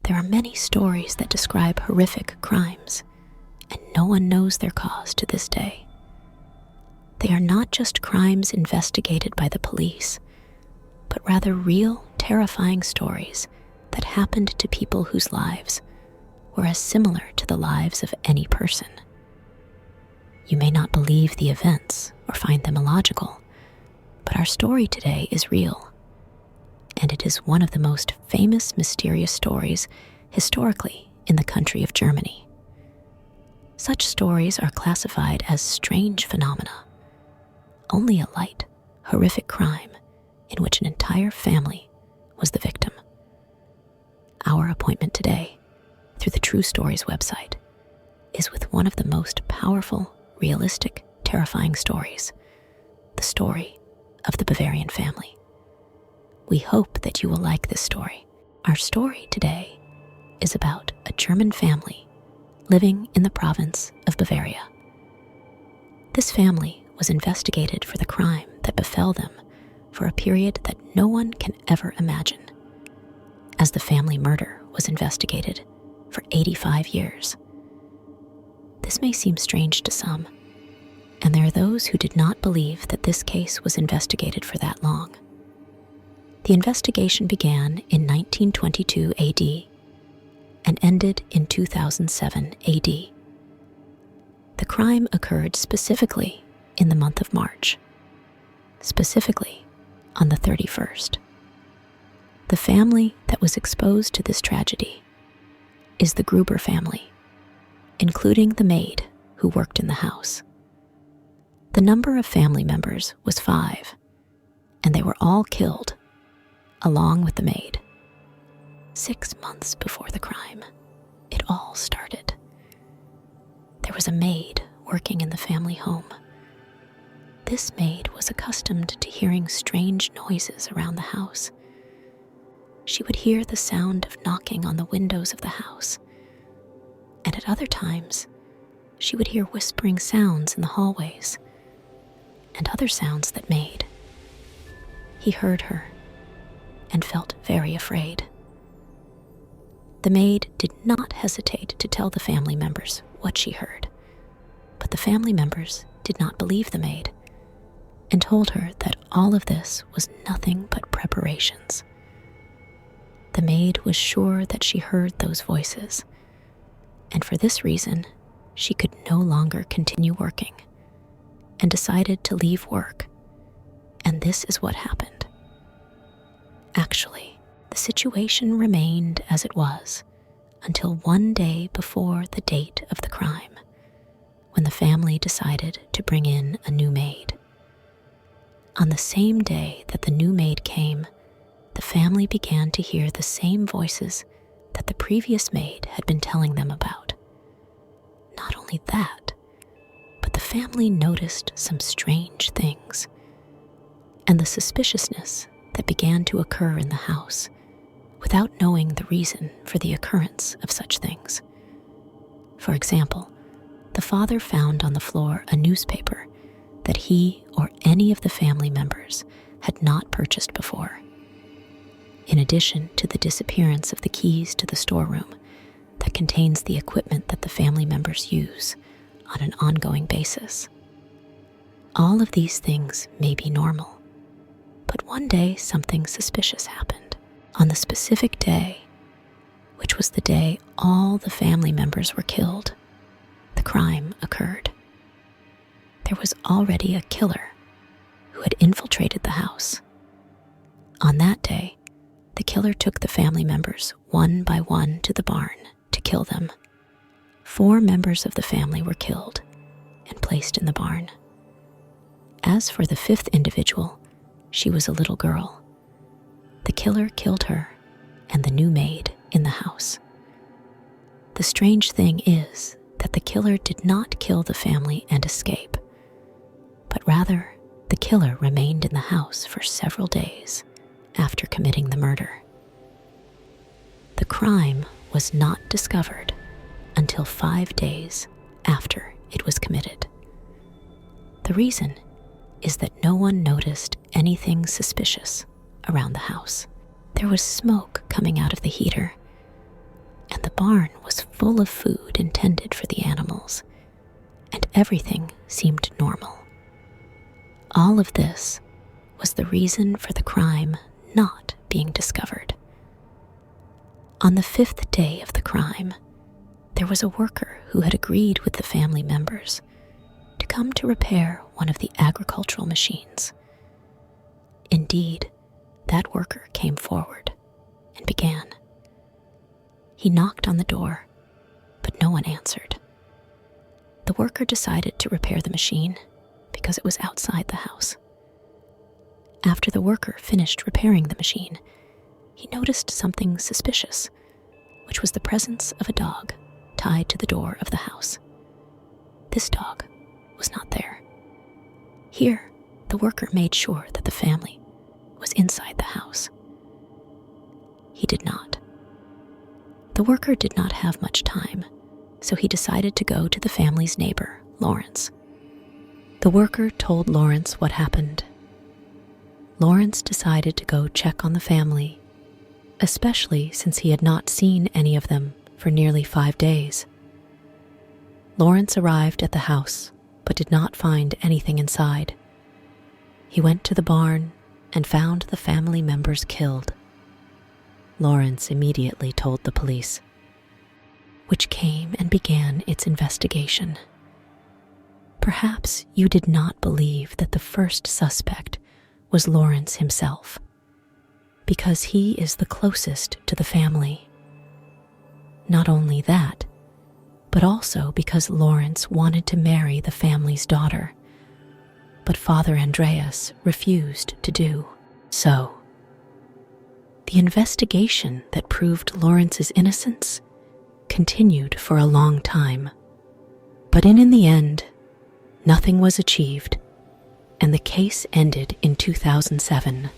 There are many stories that describe horrific crimes, and no one knows their cause to this day. They are not just crimes investigated by the police, but rather real, terrifying stories that happened to people whose lives were as similar to the lives of any person. You may not believe the events or find them illogical, but our story today is real, and it is one of the most famous mysterious stories historically in the country of Germany. Such stories are classified as strange phenomena, only a light, horrific crime in which an entire family was the victim. Our appointment today, through the True Stories website, is with one of the most powerful, realistic, terrifying stories, the story of the Bavarian family. We hope that you will like this story. Our story today is about a German family living in the province of Bavaria. This family was investigated for the crime that befell them for a period that no one can ever imagine, as the family murder was investigated for 85 years. This may seem strange to some, and there are those who did not believe that this case was investigated for that long. The investigation began in 1922 AD and ended in 2007 AD. The crime occurred specifically in the month of March, specifically on the 31st. The family that was exposed to this tragedy is the Gruber family, including the maid who worked in the house. The number of family members was 5, and they were all killed, along with the maid. 6 months before the crime, it all started. There was a maid working in the family home. This maid was accustomed to hearing strange noises around the house. She would hear the sound of knocking on the windows of the house, and at other times, she would hear whispering sounds in the hallways and other sounds that made. He heard her and felt very afraid. The maid did not hesitate to tell the family members what she heard, but the family members did not believe the maid and told her that all of this was nothing but preparations. The maid was sure that she heard those voices, and for this reason, she could no longer continue working and decided to leave work, and this is what happened. Actually, the situation remained as it was until one day before the date of the crime, when the family decided to bring in a new maid. On the same day that the new maid came, the family began to hear the same voices that the previous maid had been telling them about. Not only that, but the family noticed some strange things, and the suspiciousness that began to occur in the house without knowing the reason for the occurrence of such things. For example, the father found on the floor a newspaper that he or any of the family members had not purchased before, in addition to the disappearance of the keys to the storeroom that contains the equipment that the family members use on an ongoing basis. All of these things may be normal, but one day something suspicious happened. On the specific day, which was the day all the family members were killed, the crime occurred. There was already a killer who had infiltrated the house. On that day, the killer took the family members one by one to the barn to kill them. 4 members of the family were killed and placed in the barn. As for the 5th individual, she was a little girl. The killer killed her and the new maid in the house. The strange thing is that the killer did not kill the family and escape, but rather the killer remained in the house for several days after committing the murder. The crime was not discovered until 5 days after it was committed. The reason is that no one noticed anything suspicious around the house. There was smoke coming out of the heater, barn was full of food intended for the animals, and everything seemed normal. All of this was the reason for the crime not being discovered. On the fifth day of the crime, there was a worker who had agreed with the family members to come to repair one of the agricultural machines. Indeed, that worker came forward and began. He knocked on the door, but no one answered. The worker decided to repair the machine because it was outside the house. After the worker finished repairing the machine, he noticed something suspicious, which was the presence of a dog tied to the door of the house. This dog was not there. Here, the worker made sure that the family was inside the house. He did not. The worker did not have much time, so he decided to go to the family's neighbor, Lawrence. The worker told Lawrence what happened. Lawrence decided to go check on the family, especially since he had not seen any of them for nearly 5 days. Lawrence arrived at the house, but did not find anything inside. He went to the barn and found the family members killed. Lawrence immediately told the police, which came and began its investigation. Perhaps you did not believe that the first suspect was Lawrence himself, because he is the closest to the family. Not only that, but also because Lawrence wanted to marry the family's daughter, but Father Andreas refused to do so. The investigation that proved Lawrence's innocence continued for a long time, but in the end, nothing was achieved, and the case ended in 2007